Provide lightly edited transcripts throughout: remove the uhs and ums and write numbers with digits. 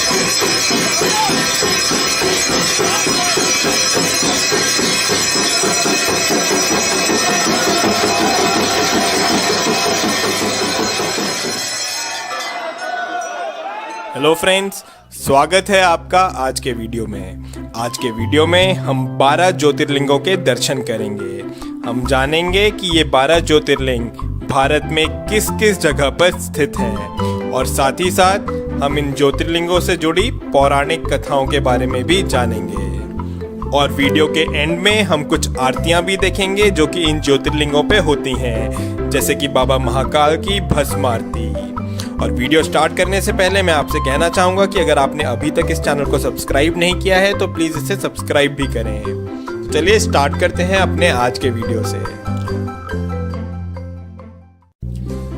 Hello friends, स्वागत है आपका आज के वीडियो में। आज के वीडियो में हम 12 ज्योतिर्लिंगों के दर्शन करेंगे। हम जानेंगे कि ये 12 ज्योतिर्लिंग भारत में किस किस जगह पर स्थित हैं और साथ ही साथ हम इन ज्योतिर्लिंगों से जुड़ी पौराणिक कथाओं के बारे में भी जानेंगे। और वीडियो के एंड में हम कुछ आरतियां भी देखेंगे जो कि इन ज्योतिर्लिंगों पे होती हैं, जैसे कि बाबा महाकाल की भस्म आरती। और वीडियो स्टार्ट करने से पहले मैं आपसे कहना चाहूँगा कि अगर आपने अभी तक इस चैनल को सब्सक्राइब नहीं किया है तो प्लीज़ इसे सब्सक्राइब भी करें। तो चलिए स्टार्ट करते हैं अपने आज के वीडियो से।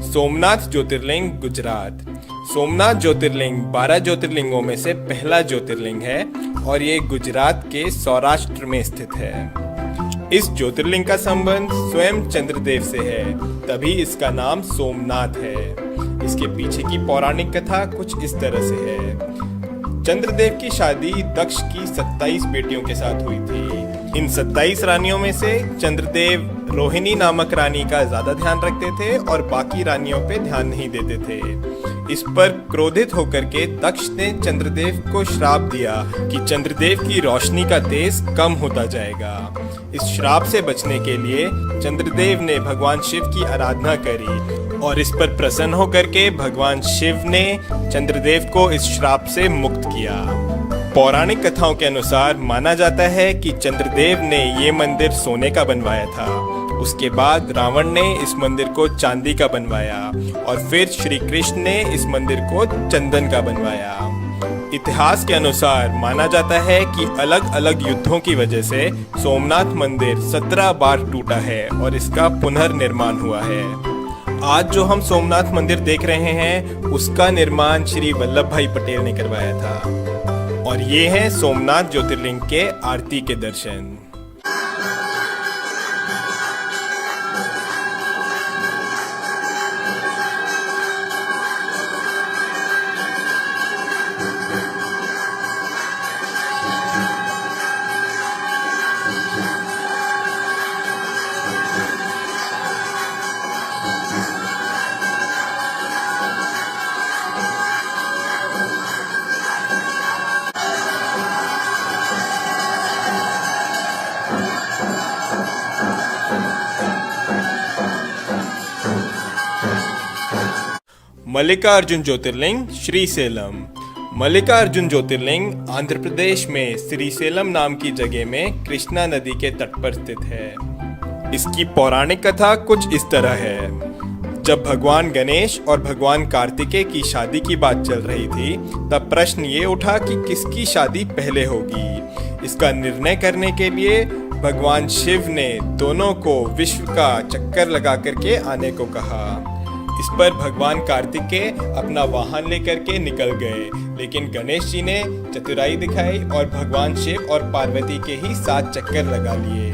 सोमनाथ ज्योतिर्लिंग, गुजरात। सोमनाथ ज्योतिर्लिंग 12 ज्योतिर्लिंगों में से पहला ज्योतिर्लिंग है और ये गुजरात के सौराष्ट्र में स्थित है। इस ज्योतिर्लिंग का संबंध स्वयं चंद्रदेव से है, तभी इसका नाम सोमनाथ है। इसके पीछे की पौराणिक कथा कुछ इस तरह से है। चंद्रदेव की शादी दक्ष की 27 बेटियों के साथ हुई थी। इन 27 रानियों में से चंद्रदेव रोहिणी नामक रानी का ज्यादा ध्यान रखते थे और बाकी रानियों पे ध्यान नहीं देते थे। इस पर क्रोधित होकर के दक्ष ने चंद्रदेव को श्राप दिया कि चंद्रदेव की रोशनी का तेज कम होता जाएगा। इस श्राप से बचने के लिए चंद्रदेव ने भगवान शिव की आराधना करी और इस पर प्रसन्न होकर के भगवान शिव ने चंद्रदेव को इस श्राप से मुक्त किया। पौराणिक कथाओं के अनुसार माना जाता है कि चंद्रदेव ने ये मंदिर सोने का बनवाया था। उसके बाद रावण ने इस मंदिर को चांदी का बनवाया और फिर श्री कृष्ण ने इस मंदिर को चंदन का बनवाया। इतिहास के अनुसार माना जाता है कि अलग अलग युद्धों की वजह से सोमनाथ मंदिर 17 बार टूटा है और इसका पुनर्निर्माण हुआ है। आज जो हम सोमनाथ मंदिर देख रहे हैं उसका निर्माण श्री वल्लभ भाई पटेल ने करवाया था। और ये है सोमनाथ ज्योतिर्लिंग के आरती के दर्शन। मल्लिकार्जुन ज्योतिर्लिंग, श्रीसेलम। मल्लिकार्जुन ज्योतिर्लिंग आंध्र प्रदेश में श्रीसेलम नाम की जगह में कृष्णा नदी के तट पर स्थित है। इसकी पौराणिक कथा कुछ इस तरह है। जब भगवान गणेश और भगवान कार्तिकेय की शादी की बात चल रही थी तब प्रश्न ये उठा कि किसकी शादी पहले होगी। इसका निर्णय करने के लिए भगवान शिव ने दोनों को विश्व का चक्कर लगा करके आने को कहा। इस पर भगवान कार्तिकेय अपना वाहन लेकर के निकल गए, लेकिन गणेश जी ने चतुराई दिखाई और भगवान शिव और पार्वती के ही 7 चक्कर लगा लिए।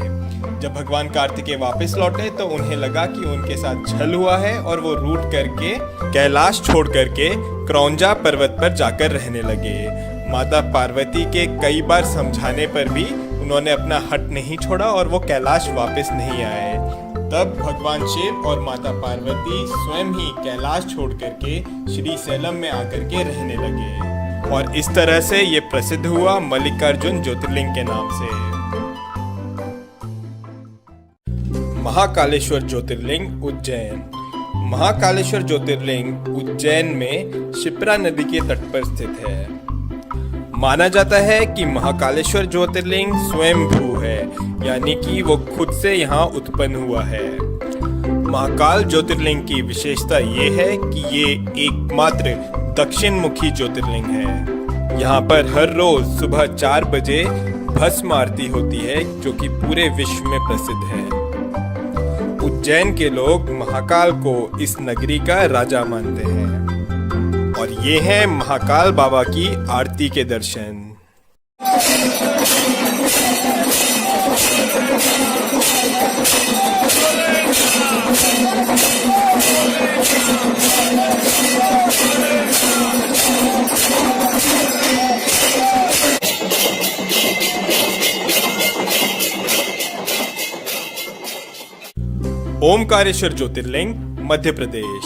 जब भगवान कार्तिकेय वापस लौटे तो उन्हें लगा कि उनके साथ छल हुआ है और वो रूठ करके कैलाश छोड़ करके क्रौंजा पर्वत पर जाकर रहने लगे। माता पार्वती के कई बार समझाने पर भी उन्होंने अपना हट नहीं छोड़ा और वो कैलाश वापस नहीं आए। तब भगवान शिव और माता पार्वती स्वयं ही कैलाश छोड़ करके श्रीसेलम में आकर के रहने लगे और इस तरह से ये प्रसिद्ध हुआ मल्लिकार्जुन ज्योतिर्लिंग के नाम से। महाकालेश्वर ज्योतिर्लिंग, उज्जैन। महाकालेश्वर ज्योतिर्लिंग उज्जैन में शिप्रा नदी के तट पर स्थित है। माना जाता है कि महाकालेश्वर ज्योतिर्लिंग स्वयंभू है, यानी कि वो खुद से यहाँ उत्पन्न हुआ है। महाकाल ज्योतिर्लिंग की विशेषता ये है कि ये एकमात्र दक्षिण मुखी ज्योतिर्लिंग है। यहाँ पर हर रोज सुबह 4 बजे भस्म आरती होती है जो कि पूरे विश्व में प्रसिद्ध है। उज्जैन के लोग महाकाल को इस नगरी का राजा मानते हैं। और ये है महाकाल बाबा की आरती के दर्शन। ओमकारेश्वर ज्योतिर्लिंग मध्य प्रदेश।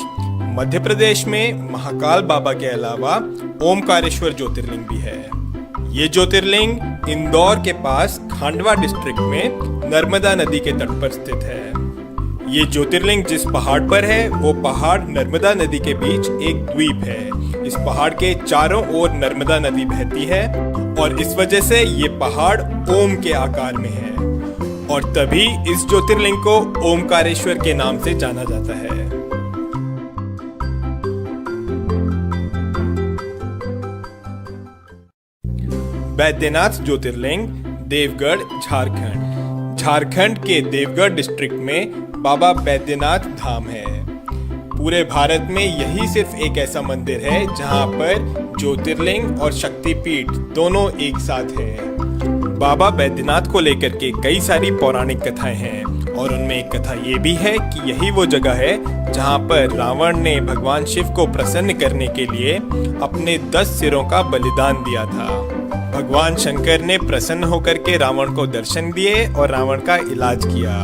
मध्य प्रदेश में महाकाल बाबा के अलावा ओमकारेश्वर ज्योतिर्लिंग भी है। ये ज्योतिर्लिंग इंदौर के पास खांडवा डिस्ट्रिक्ट में नर्मदा नदी के तट पर स्थित है। ये ज्योतिर्लिंग जिस पहाड़ पर है वो पहाड़ नर्मदा नदी के बीच एक द्वीप है। इस पहाड़ के चारों ओर नर्मदा नदी बहती है और इस वजह से ये पहाड़ ओम के आकार में है और तभी इस ज्योतिर्लिंग को ओमकारेश्वर के नाम से जाना जाता है। बैद्यनाथ ज्योतिर्लिंग देवगढ़ झारखंड। झारखंड के देवगढ़ डिस्ट्रिक्ट में बाबा बैद्यनाथ धाम है। पूरे भारत में यही सिर्फ एक ऐसा मंदिर है जहां पर ज्योतिर्लिंग और शक्तिपीठ दोनों एक साथ है। बाबा बैद्यनाथ को लेकर के कई सारी पौराणिक कथाएं हैं और उनमें एक कथा ये भी है कि यही वो जगह है जहां पर रावण ने भगवान शिव को प्रसन्न करने के लिए अपने 10 सिरों का बलिदान दिया था। भगवान शंकर ने प्रसन्न होकर के रावण को दर्शन दिए और रावण का इलाज किया।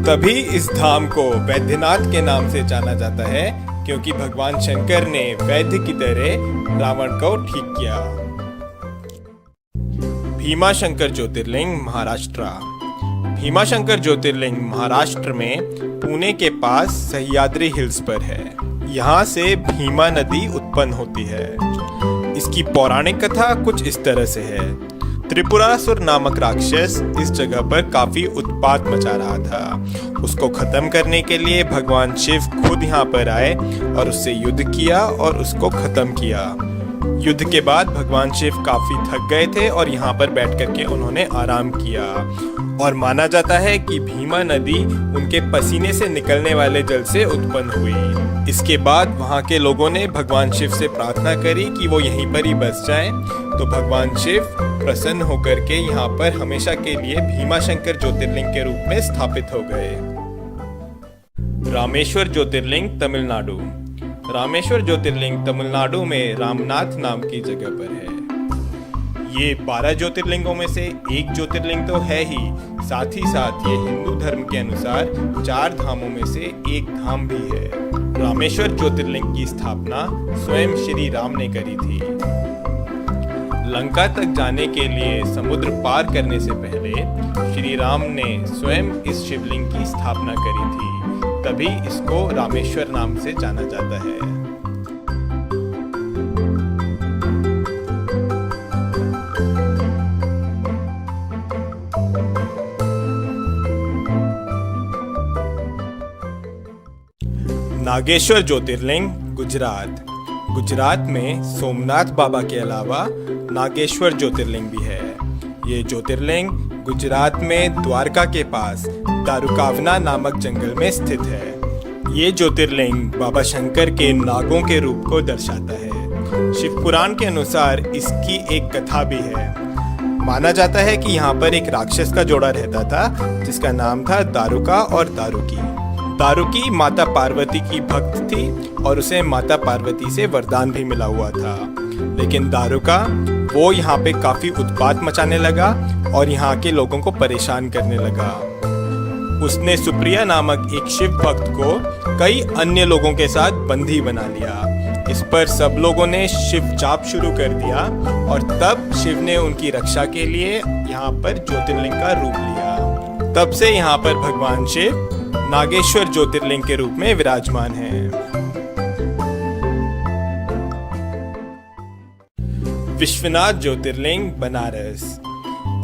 तभी इस धाम को बैद्यनाथ के नाम से जाना जाता है क्योंकि भगवान शंकर ने वैद्य की तरह रावण को ठीक किया। भीमाशंकर ज्योतिर्लिंग महाराष्ट्र। भीमाशंकर ज्योतिर्लिंग महाराष्ट्र में पुणे के पास सह्याद्री हिल्स पर है। यहाँ से भीमा नदी उत्पन्न होती है। इसकी पौराणिक कथा कुछ इस तरह से है। त्रिपुरासुर नामक राक्षस इस जगह पर काफी उत्पात मचा रहा था। उसको खत्म करने के लिए भगवान शिव खुद यहाँ पर आए और उससे युद्ध किया और उसको खत्म किया। युद्ध के बाद भगवान शिव काफी थक गए थे और यहाँ पर बैठ करके उन्होंने आराम किया और माना जाता है कि भीमा नदी उनके पसीने से निकलने वाले जल से उत्पन्न हुई। इसके बाद वहाँ के लोगों ने भगवान शिव से प्रार्थना करी कि वो यहीं पर ही बस जाएं, तो भगवान शिव प्रसन्न होकर के यहाँ पर हमेशा के लिए भीमाशंकर ज्योतिर्लिंग के रूप में स्थापित हो गए। रामेश्वर ज्योतिर्लिंग तमिलनाडु। रामेश्वर ज्योतिर्लिंग तमिलनाडु में रामनाथ नाम की जगह पर है। ये 12 ज्योतिर्लिंगों में से एक ज्योतिर्लिंग तो है ही, साथ ही साथ ये हिंदू धर्म के अनुसार 4 धामों में से एक धाम भी है। रामेश्वर ज्योतिर्लिंग की स्थापना स्वयं श्री राम ने करी थी। लंका तक जाने के लिए समुद्र पार करने से पहले श्री राम ने स्वयं इस शिवलिंग की स्थापना करी थी, तभी इसको रामेश्वर नाम से जाना जाता है। नागेश्वर ज्योतिर्लिंग गुजरात। गुजरात में सोमनाथ बाबा के अलावा नागेश्वर ज्योतिर्लिंग भी है। ये ज्योतिर्लिंग गुजरात में द्वारका के पास दारुकावना नामक जंगल में स्थित है। ये ज्योतिर्लिंग बाबा शंकर के नागों के रूप को दर्शाता है। शिव पुराण के अनुसार इसकी एक कथा भी है। माना जाता है कि यहाँ पर एक राक्षस का जोड़ा रहता था जिसका नाम था दारुका और दारुकी। दारुकी माता पार्वती की भक्त थी और उसे माता पार्वती से वरदान भी मिला हुआ था, लेकिन दारुका वो यहाँ पे काफी उत्पात मचाने लगा और यहाँ के लोगों को परेशान करने लगा। उसने सुप्रिया नामक एक शिव भक्त को कई अन्य लोगों के साथ बंदी बना लिया। इस पर सब लोगों ने शिव जाप शुरू कर दिया और तब शिव ने उनकी रक्षा के लिए यहाँ पर ज्योतिर्लिंग का रूप लिया। तब से यहाँ पर भगवान शिव नागेश्वर ज्योतिर्लिंग के रूप में विराजमान हैं। विश्वनाथ ज्योतिर्लिंग बनारस।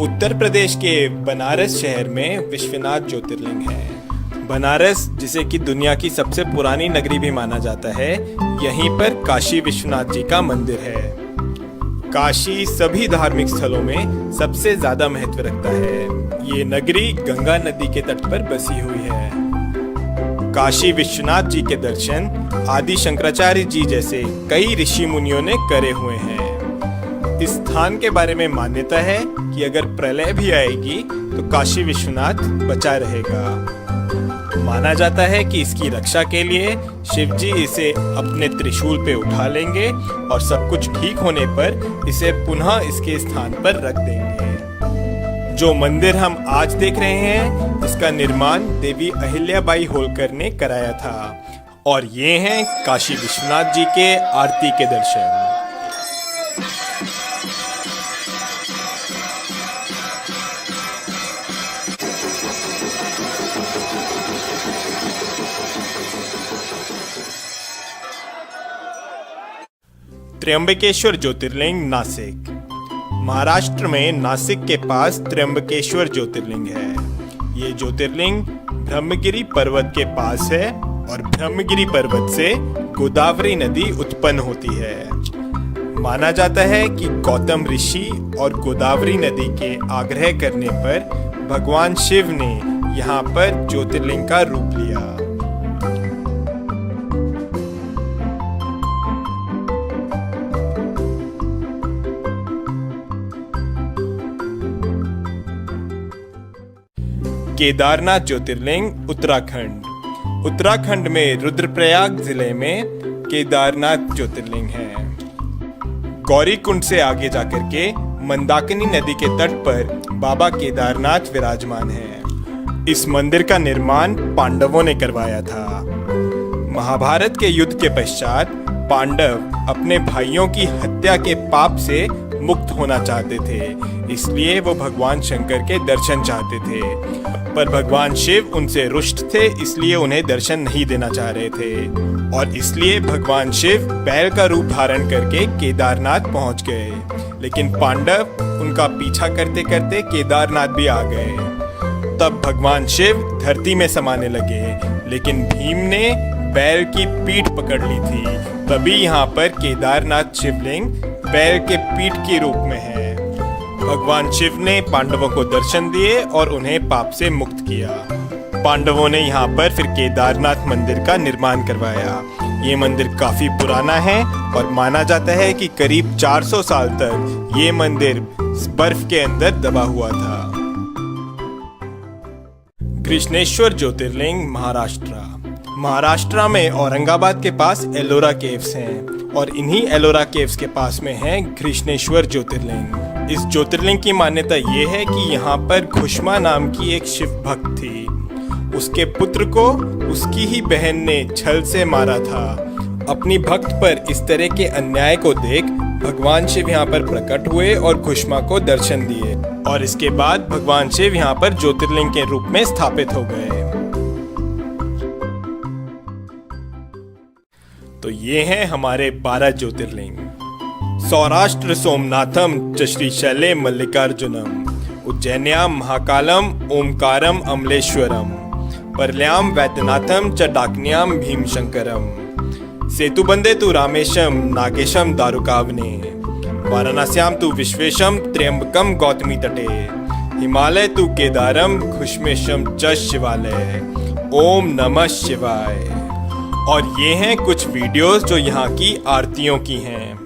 उत्तर प्रदेश के बनारस शहर में विश्वनाथ ज्योतिर्लिंग है। बनारस, जिसे कि दुनिया की सबसे पुरानी नगरी भी माना जाता है, यहीं पर काशी विश्वनाथ जी का मंदिर है। काशी सभी धार्मिक स्थलों में सबसे ज्यादा महत्व रखता है। ये नगरी गंगा नदी के तट पर बसी हुई है। काशी विश्वनाथ जी के दर्शन आदि शंकराचार्य जी जैसे कई ऋषि मुनियों ने करे हुए हैं। इस स्थान के बारे में मान्यता है कि अगर प्रलय भी आएगी तो काशी विश्वनाथ बचा रहेगा। माना जाता है कि इसकी रक्षा के लिए शिव जी इसे अपने त्रिशूल पे उठा लेंगे और सब कुछ ठीक होने पर इसे पुनः इसके स्थान पर रख देंगे। जो मंदिर हम आज देख रहे हैं, इसका निर्माण देवी अहिल्याबाई होलकर ने कराया था। और ये हैं काशी विश्वनाथ जी के आरती के दर्शन। त्र्यंबकेश्वर ज्योतिर्लिंग नासिक। महाराष्ट्र में नासिक के पास त्र्यंबकेश्वर ज्योतिर्लिंग है। ये ज्योतिर्लिंग ब्रह्मगिरी पर्वत के पास है और ब्रह्मगिरी पर्वत से गोदावरी नदी उत्पन्न होती है। माना जाता है कि गौतम ऋषि और गोदावरी नदी के आग्रह करने पर भगवान शिव ने यहाँ पर ज्योतिर्लिंग का रूप लिया। केदारनाथ ज्योतिर्लिंग उत्तराखंड। उत्तराखंड में रुद्रप्रयाग जिले में केदारनाथ ज्योतिर्लिंग है। गौरीकुंड से आगे जाकर के मंदाकिनी नदी के तट पर बाबा केदारनाथ विराजमान है। इस मंदिर का निर्माण पांडवों ने करवाया था। महाभारत के युद्ध के पश्चात पांडव अपने भाइयों की हत्या के पाप से मुक्त होना चाहते थे, इसलिए वो भगवान शंकर के दर्शन चाहते थे। पर भगवान शिव उनसे रुष्ट थे, इसलिए उन्हें दर्शन नहीं देना चाह रहे थे और इसलिए भगवान शिव बैल का रूप धारण करके केदारनाथ पहुंच गए। लेकिन पांडव उनका पीछा करते करते केदारनाथ भी आ गए। तब भगवान शिव धरती में समाने लगे, लेकिन भीम ने बैल की पीठ पकड़ ली थी। तभी यहाँ पर केदारनाथ शिवलिंग बैल के पीठ के रूप में है। भगवान शिव ने पांडवों को दर्शन दिए और उन्हें पाप से मुक्त किया। पांडवों ने यहाँ पर फिर केदारनाथ मंदिर का निर्माण करवाया। ये मंदिर काफी पुराना है और माना जाता है कि करीब 400 साल तक ये मंदिर बर्फ के अंदर दबा हुआ था। कृष्णेश्वर ज्योतिर्लिंग महाराष्ट्र। महाराष्ट्र में औरंगाबाद के पास एलोरा केव्स हैं और इन्हीं एलोरा केव्स के पास में है कृष्णेश्वर ज्योतिर्लिंग। इस ज्योतिर्लिंग की मान्यता ये है कि यहाँ पर घुष्मा नाम की एक शिव भक्त थी। उसके पुत्र को उसकी ही बहन ने छल से मारा था। अपनी भक्त पर इस तरह के अन्याय को देख भगवान शिव यहाँ पर प्रकट हुए और घुष्मा को दर्शन दिए और इसके बाद भगवान शिव यहाँ पर ज्योतिर्लिंग के रूप में स्थापित हो गए। तो ये हैं हमारे 12 ज्योतिर्लिंग। सौराष्ट्र सोमनाथम च श्रीशैले मल्लिकार्जुनम, उज्जैन्याम महाकालम ओमकारम अमलेश्वरम, परल्याम वैद्यनाथम च डाकन्याम भीमशंकरम, सेतुबंदे तु रामेशम नागेशम दारुकावने, वाराणस्याम तु विश्वेशम त्र्यंबकम गौतमी तटे, हिमालय तु केदारम घुष्मेशम च शिवालय। ओम नमः शिवाय। और ये हैं कुछ वीडियोस जो यहाँ की आरतियों की हैं।